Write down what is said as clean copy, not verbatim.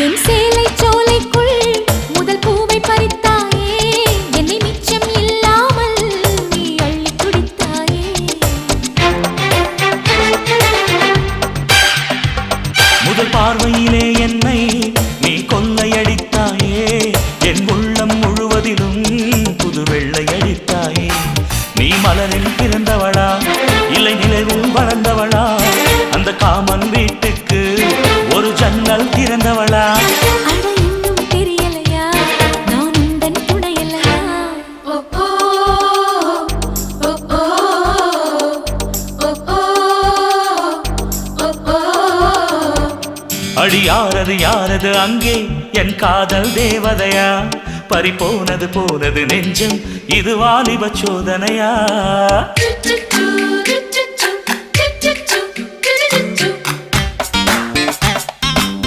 என் சேலை சோலைக்குள் முதல் பூவை பறித்தாயே என்னை மிச்சம் இல்லாமல் நீ அள்ளி குடித்தாயே முதல் பார்வையிலே என்னை நீ கொள்ளையடித்தாயே என் உள்ளம் முழுவதிலும் புது வெள்ளை அடித்தாயே நீ மலரில் பிறந்தவளா இல்லை நிலவில் வளர்ந்தவளா அந்த காமன் வீட்டுக்கு ஒரு ஜன்னல் திறந்தவளா அட இன்னும் தெரியலையா நான் உந்தன் துணையல்லையா அடி யாரது யாரது அங்கே என் காதல் தேவதையா பறிபோனது போனது நெஞ்சம் இது வாலிப சோதனையா